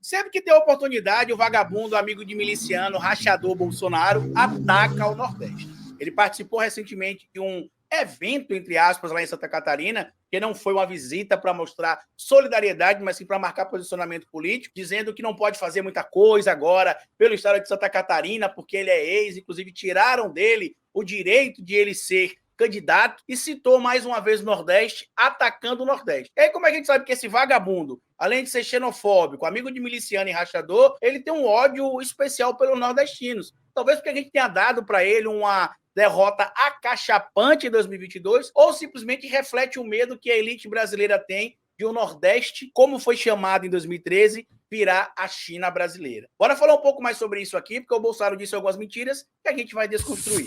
Sempre que tem oportunidade, o vagabundo, amigo de miliciano, rachador Bolsonaro, ataca o Nordeste. Ele participou recentemente de um evento, entre aspas, lá em Santa Catarina, que não foi uma visita para mostrar solidariedade, mas sim para marcar posicionamento político, dizendo que não pode fazer muita coisa agora pelo estado de Santa Catarina, porque ele é ex, inclusive tiraram dele o direito de ele ser candidato, e citou mais uma vez o Nordeste, atacando o Nordeste. E aí, como a gente sabe que esse vagabundo, além de ser xenofóbico, amigo de miliciano e rachador, ele tem um ódio especial pelos nordestinos. Talvez porque a gente tenha dado para ele uma derrota acachapante em 2022, ou simplesmente reflete o medo que a elite brasileira tem de o Nordeste, como foi chamado em 2013, virar a China brasileira. Bora falar um pouco mais sobre isso aqui, porque o Bolsonaro disse algumas mentiras que a gente vai desconstruir.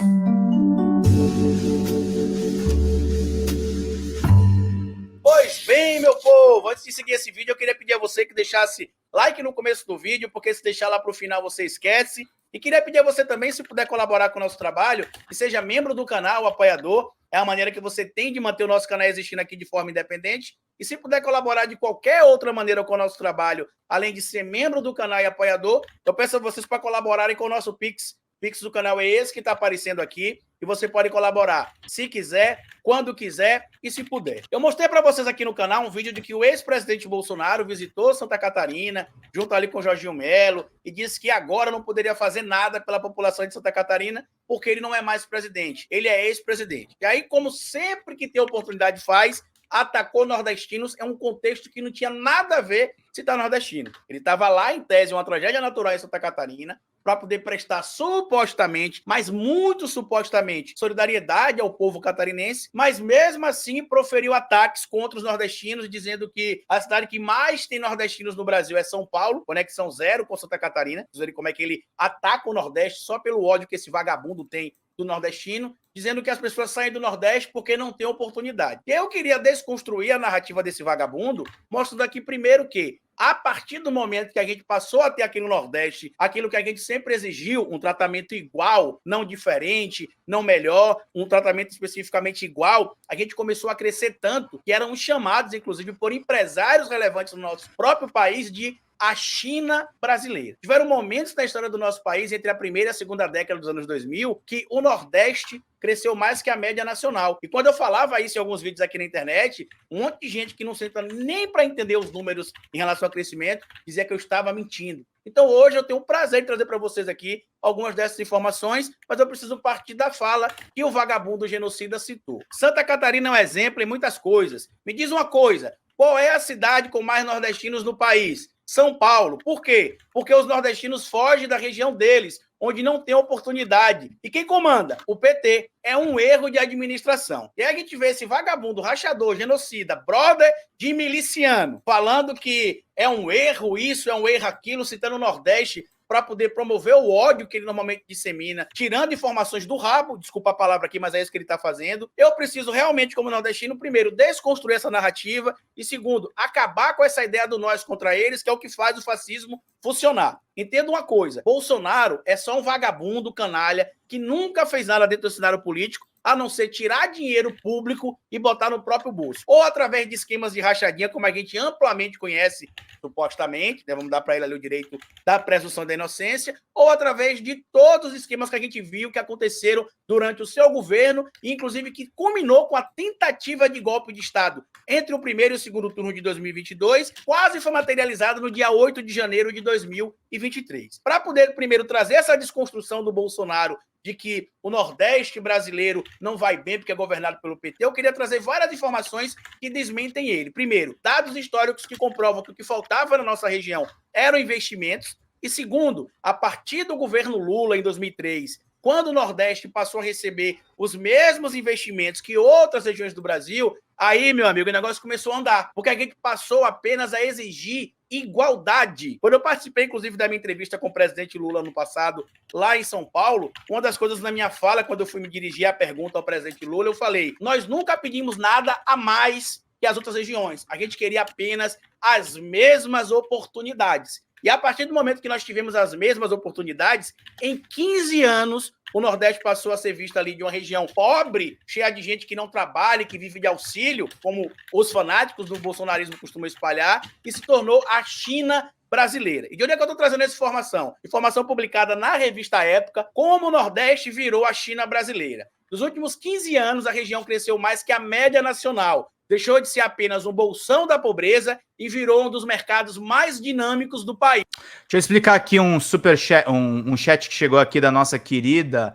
Pois bem, meu povo, antes de seguir esse vídeo, eu queria pedir a você que deixasse like no começo do vídeo, porque se deixar lá para o final você esquece. E queria pedir a você também, se puder colaborar com o nosso trabalho, que seja membro do canal, apoiador. É a maneira que você tem de manter o nosso canal existindo aqui de forma independente. E se puder colaborar de qualquer outra maneira com o nosso trabalho, além de ser membro do canal e apoiador, eu peço a vocês para colaborarem com o nosso Pix. O Pix do canal é esse que está aparecendo aqui. E você pode colaborar se quiser, quando quiser e se puder. Eu mostrei para vocês aqui no canal um vídeo de que o ex-presidente Bolsonaro visitou Santa Catarina, junto ali com Jorginho Melo, e disse que agora não poderia fazer nada pela população de Santa Catarina, porque ele não é mais presidente, ele é ex-presidente. E aí, como sempre que tem oportunidade faz, atacou nordestinos, é um contexto que não tinha nada a ver citar nordestino. Ele estava lá, em tese, uma tragédia natural em Santa Catarina, para poder prestar supostamente, mas muito supostamente, solidariedade ao povo catarinense, mas mesmo assim proferiu ataques contra os nordestinos, dizendo que a cidade que mais tem nordestinos no Brasil é São Paulo, conexão zero com Santa Catarina, dizendo como é que ele ataca o Nordeste só pelo ódio que esse vagabundo tem do nordestino, dizendo que as pessoas saem do Nordeste porque não tem oportunidade. E eu queria desconstruir a narrativa desse vagabundo, mostrando aqui primeiro que a partir do momento que a gente passou a ter aqui no Nordeste aquilo que a gente sempre exigiu, um tratamento igual, não diferente, não melhor, um tratamento especificamente igual, a gente começou a crescer tanto que eram chamados, inclusive, por empresários relevantes no nosso próprio país de a China brasileira. Tiveram momentos na história do nosso país, entre a primeira e a segunda década dos anos 2000, que o Nordeste cresceu mais que a média nacional. E quando eu falava isso em alguns vídeos aqui na internet, um monte de gente que não senta nem para entender os números em relação ao crescimento dizia que eu estava mentindo. Então hoje eu tenho o prazer de trazer para vocês aqui algumas dessas informações, mas eu preciso partir da fala que o vagabundo genocida citou. Santa Catarina é um exemplo em muitas coisas. Me diz uma coisa, qual é a cidade com mais nordestinos no país? São Paulo. Por quê? Porque os nordestinos fogem da região deles, onde não tem oportunidade. E quem comanda? O PT. É um erro de administração. E aí a gente vê esse vagabundo, rachador, genocida, brother de miliciano, falando que é um erro isso, é um erro aquilo, citando o Nordeste para poder promover o ódio que ele normalmente dissemina, tirando informações do rabo, desculpa a palavra aqui, mas é isso que ele está fazendo. Eu preciso realmente, como nordestino, primeiro, desconstruir essa narrativa e, segundo, acabar com essa ideia do nós contra eles, que é o que faz o fascismo funcionar. Entenda uma coisa, Bolsonaro é só um vagabundo, canalha, que nunca fez nada dentro do cenário político, a não ser tirar dinheiro público e botar no próprio bolso. Ou através de esquemas de rachadinha, como a gente amplamente conhece, supostamente, né, vamos dar para ele ali o direito da presunção da inocência, ou através de todos os esquemas que a gente viu que aconteceram durante o seu governo, inclusive que culminou com a tentativa de golpe de Estado entre o primeiro e o segundo turno de 2022, quase foi materializado no dia 8 de janeiro de 2023. Para poder primeiro trazer essa desconstrução do Bolsonaro de que o Nordeste brasileiro não vai bem porque é governado pelo PT, eu queria trazer várias informações que desmentem ele. Primeiro, dados históricos que comprovam que o que faltava na nossa região eram investimentos. E segundo, a partir do governo Lula, em 2003, quando o Nordeste passou a receber os mesmos investimentos que outras regiões do Brasil, aí, meu amigo, o negócio começou a andar, porque a gente passou apenas a exigir igualdade. Quando eu participei, inclusive, da minha entrevista com o presidente Lula no passado, lá em São Paulo, uma das coisas na minha fala, quando eu fui me dirigir à pergunta ao presidente Lula, eu falei, nós nunca pedimos nada a mais que as outras regiões. A gente queria apenas as mesmas oportunidades. E a partir do momento que nós tivemos as mesmas oportunidades, em 15 anos, o Nordeste passou a ser visto ali de uma região pobre, cheia de gente que não trabalha, que vive de auxílio, como os fanáticos do bolsonarismo costumam espalhar, e se tornou a China brasileira. E de onde é que eu estou trazendo essa informação? Informação publicada na revista Época, como o Nordeste virou a China brasileira. Nos últimos 15 anos, a região cresceu mais que a média nacional, deixou de ser apenas um bolsão da pobreza e virou um dos mercados mais dinâmicos do país. Deixa eu explicar aqui um super chat, um chat que chegou aqui da nossa querida.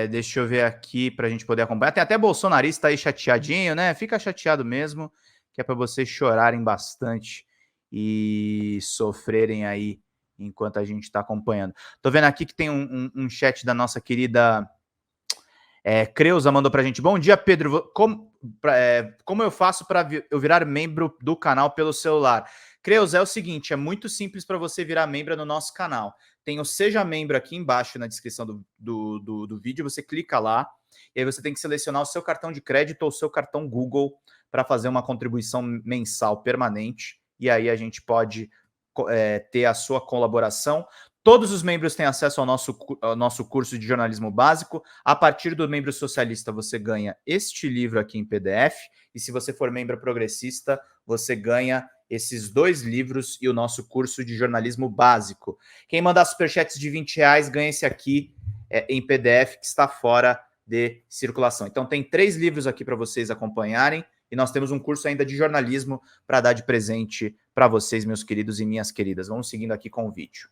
Deixa eu ver aqui para a gente poder acompanhar. Tem até bolsonarista aí chateadinho, né? Fica chateado mesmo, que é para vocês chorarem bastante e sofrerem aí enquanto a gente está acompanhando. Tô vendo aqui que tem um chat da nossa querida Creuza, mandou pra gente. Bom dia, Pedro. Como eu faço para eu virar membro do canal pelo celular? Creuza, é o seguinte, é muito simples para você virar membro no nosso canal. Tem o Seja Membro aqui embaixo na descrição do vídeo, você clica lá, e aí você tem que selecionar o seu cartão de crédito ou o seu cartão Google para fazer uma contribuição mensal permanente, e aí a gente pode ter a sua colaboração. Todos os membros têm acesso ao nosso curso de jornalismo básico. A partir do membro socialista, você ganha este livro aqui em PDF. E se você for membro progressista, você ganha esses 2 livros e o nosso curso de jornalismo básico. Quem mandar superchats de R$20 ganha esse aqui em PDF, que está fora de circulação. Então tem 3 livros aqui para vocês acompanharem. E nós temos um curso ainda de jornalismo para dar de presente para vocês, meus queridos e minhas queridas. Vamos seguindo aqui com o vídeo.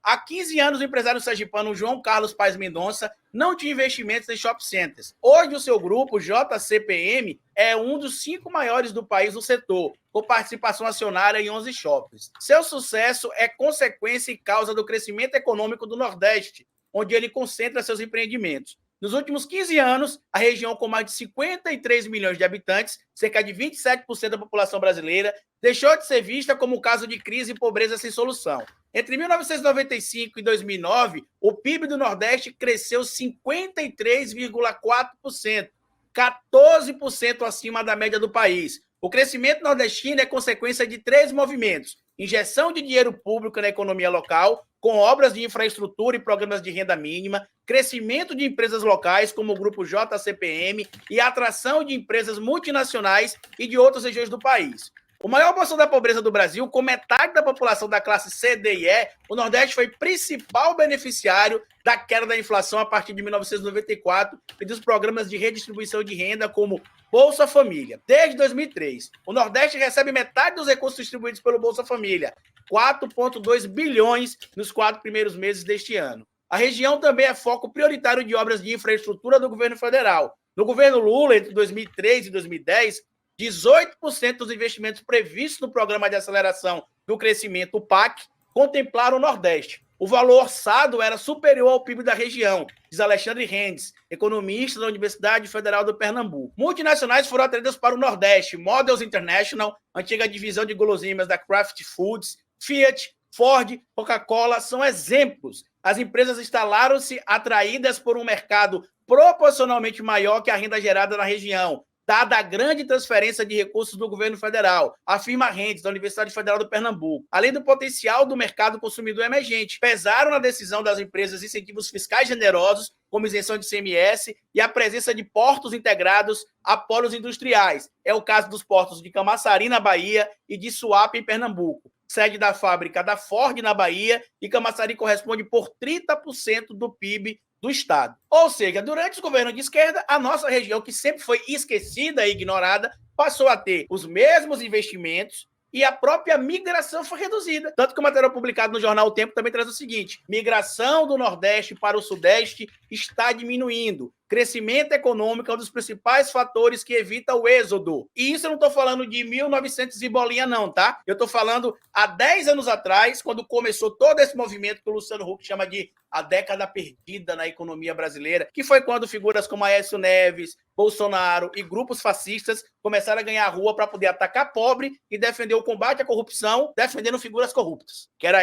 Há 15 anos, o empresário sergipano João Carlos Paes Mendonça não tinha investimentos em shopping centers. Hoje, o seu grupo, JCPM, é um dos 5 maiores do país no setor, com participação acionária em 11 shoppings. Seu sucesso é consequência e causa do crescimento econômico do Nordeste, onde ele concentra seus empreendimentos. Nos últimos 15 anos, a região com mais de 53 milhões de habitantes, cerca de 27% da população brasileira, deixou de ser vista como um caso de crise e pobreza sem solução. Entre 1995 e 2009, o PIB do Nordeste cresceu 53,4%, 14% acima da média do país. O crescimento nordestino é consequência de 3 movimentos: injeção de dinheiro público na economia local, com obras de infraestrutura e programas de renda mínima, crescimento de empresas locais, como o grupo JCPM, e atração de empresas multinacionais e de outras regiões do país. O maior bolsão da pobreza do Brasil, com metade da população da classe C, D e E, o Nordeste foi principal beneficiário da queda da inflação a partir de 1994 e dos programas de redistribuição de renda como Bolsa Família. Desde 2003, o Nordeste recebe metade dos recursos distribuídos pelo Bolsa Família, 4,2 bilhões nos 4 primeiros meses deste ano. A região também é foco prioritário de obras de infraestrutura do governo federal. No governo Lula, entre 2003 e 2010, 18% dos investimentos previstos no Programa de Aceleração do Crescimento, o PAC, contemplaram o Nordeste. O valor orçado era superior ao PIB da região, diz Alexandre Rendes, economista da Universidade Federal do Pernambuco. Multinacionais foram atraídas para o Nordeste: Models International, antiga divisão de guloseimas da Kraft Foods, Fiat, Ford, Coca-Cola são exemplos. As empresas instalaram-se atraídas por um mercado proporcionalmente maior que a renda gerada na região, dada a grande transferência de recursos do governo federal, afirma Rendes, da Universidade Federal do Pernambuco. Além do potencial do mercado consumidor emergente, pesaram na decisão das empresas incentivos fiscais generosos, como isenção de ICMS e a presença de portos integrados a polos industriais. É o caso dos portos de Camaçari, na Bahia, e de Suape, em Pernambuco. Sede da fábrica da Ford, na Bahia, e Camaçari corresponde por 30% do PIB do Estado. Ou seja, durante os governos de esquerda, a nossa região, que sempre foi esquecida e ignorada, passou a ter os mesmos investimentos e a própria migração foi reduzida. Tanto que o material publicado no jornal O Tempo também traz o seguinte: migração do Nordeste para o Sudeste está diminuindo. Crescimento econômico é um dos principais fatores que evita o êxodo. E isso eu não estou falando de 1900 e bolinha não, tá? Eu estou falando há 10 anos atrás, quando começou todo esse movimento que o Luciano Huck chama de a década perdida na economia brasileira, que foi quando figuras como Aécio Neves, Bolsonaro e grupos fascistas começaram a ganhar a rua para poder atacar pobre e defender o combate à corrupção, defendendo figuras corruptas, que era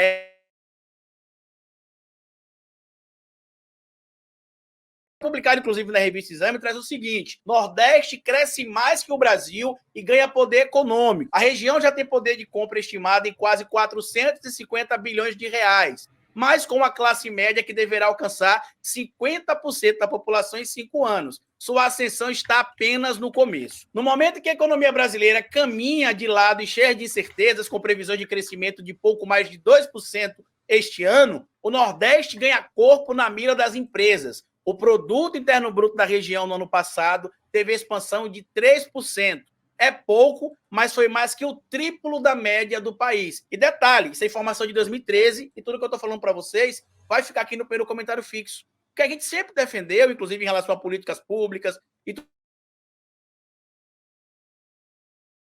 publicado, inclusive, na revista Exame, traz o seguinte: Nordeste cresce mais que o Brasil e ganha poder econômico. A região já tem poder de compra estimado em quase 450 bilhões de reais. mas com a classe média que deverá alcançar 50% da população em 5 anos. Sua ascensão está apenas no começo. No momento em que a economia brasileira caminha de lado e cheia de incertezas, com previsões de crescimento de pouco mais de 2% este ano, o Nordeste ganha corpo na mira das empresas. O Produto Interno Bruto da região no ano passado teve expansão de 3%. É pouco, mas foi mais que o triplo da média do país. E detalhe, isso é informação de 2013 e tudo que eu estou falando para vocês vai ficar aqui no primeiro comentário fixo. Que a gente sempre defendeu, inclusive em relação a políticas públicas e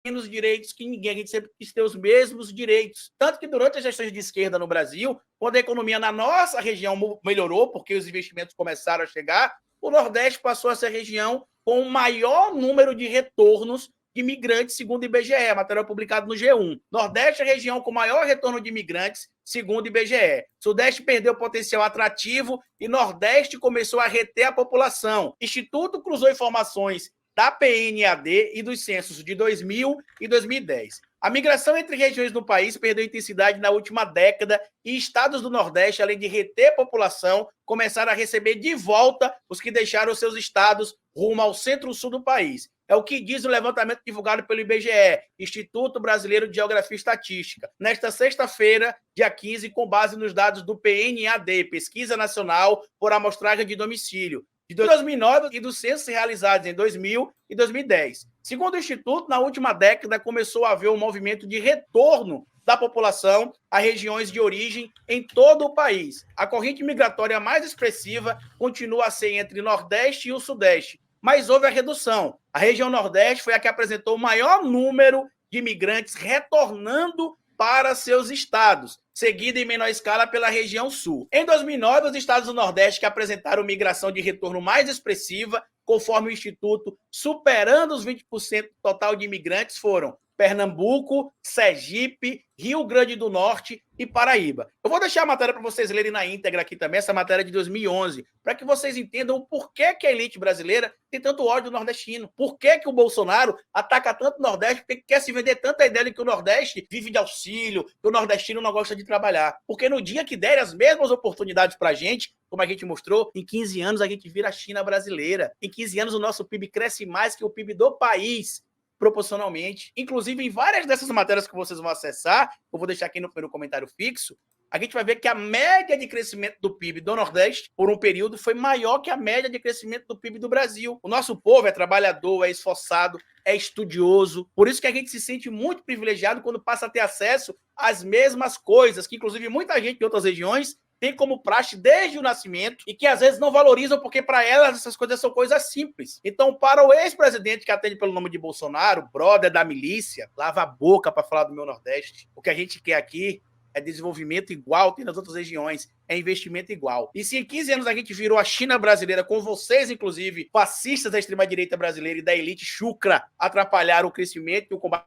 menos direitos que ninguém, a gente sempre quis ter os mesmos direitos. Tanto que durante as gestões de esquerda no Brasil, quando a economia na nossa região melhorou, porque os investimentos começaram a chegar, o Nordeste passou a ser a região com o maior número de retornos de imigrantes, segundo o IBGE, material publicado no G1. Nordeste é a região com maior retorno de imigrantes, segundo o IBGE. Sudeste perdeu potencial atrativo e Nordeste começou a reter a população. Instituto cruzou informações da PNAD e dos censos de 2000 e 2010. A migração entre regiões do país perdeu intensidade na última década e estados do Nordeste, além de reter população, começaram a receber de volta os que deixaram seus estados rumo ao centro-sul do país. É o que diz o levantamento divulgado pelo IBGE, Instituto Brasileiro de Geografia e Estatística, nesta sexta-feira, dia 15, com base nos dados do PNAD, Pesquisa Nacional por Amostragem de Domicílio, de 2009 e dos censos realizados em 2000 e 2010. Segundo o Instituto, na última década começou a haver um movimento de retorno da população a regiões de origem em todo o país. A corrente migratória mais expressiva continua a ser entre o Nordeste e o Sudeste, mas houve a redução. A região Nordeste foi a que apresentou o maior número de imigrantes retornando para seus estados, seguida em menor escala pela região Sul. Em 2009, os estados do Nordeste que apresentaram migração de retorno mais expressiva, conforme o Instituto, superando os 20% total de imigrantes, foram Pernambuco, Sergipe, Rio Grande do Norte e Paraíba. Eu vou deixar a matéria para vocês lerem na íntegra aqui também, essa matéria de 2011, para que vocês entendam o porquê que a elite brasileira tem tanto ódio do nordestino, por que o Bolsonaro ataca tanto o Nordeste, porque quer se vender tanta ideia de que o Nordeste vive de auxílio, que o nordestino não gosta de trabalhar. Porque no dia que derem as mesmas oportunidades para a gente, como a gente mostrou, em 15 anos a gente vira a China brasileira. Em 15 anos o nosso PIB cresce mais que o PIB do país, proporcionalmente. Inclusive, em várias dessas matérias que vocês vão acessar, eu vou deixar aqui no primeiro comentário fixo, a gente vai ver que a média de crescimento do PIB do Nordeste, por um período, foi maior que a média de crescimento do PIB do Brasil. O nosso povo é trabalhador, é esforçado, é estudioso. Por isso que a gente se sente muito privilegiado quando passa a ter acesso às mesmas coisas, que inclusive muita gente de outras regiões tem como praxe desde o nascimento e que às vezes não valorizam porque para elas essas coisas são coisas simples. Então, para o ex-presidente que atende pelo nome de Bolsonaro, brother da milícia, lava a boca para falar do meu Nordeste. O que a gente quer aqui é desenvolvimento igual tem nas outras regiões, é investimento igual. E se em 15 anos a gente virou a China brasileira, com vocês, inclusive, fascistas da extrema-direita brasileira e da elite chucra, atrapalharam o crescimento e o combate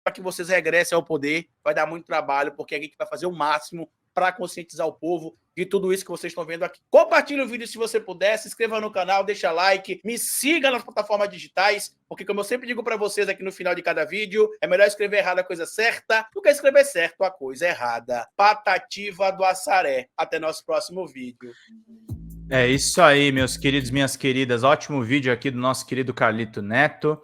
para que vocês regressem ao poder, vai dar muito trabalho, porque a gente vai fazer o máximo para conscientizar o povo de tudo isso que vocês estão vendo aqui. Compartilhe o vídeo se você puder, se inscreva no canal, deixa like, me siga nas plataformas digitais, porque como eu sempre digo para vocês aqui no final de cada vídeo, é melhor escrever errado a coisa certa do que escrever certo a coisa errada. Patativa do Assaré. Até nosso próximo vídeo. É isso aí, meus queridos, minhas queridas. Ótimo vídeo aqui do nosso querido Carlito Neto.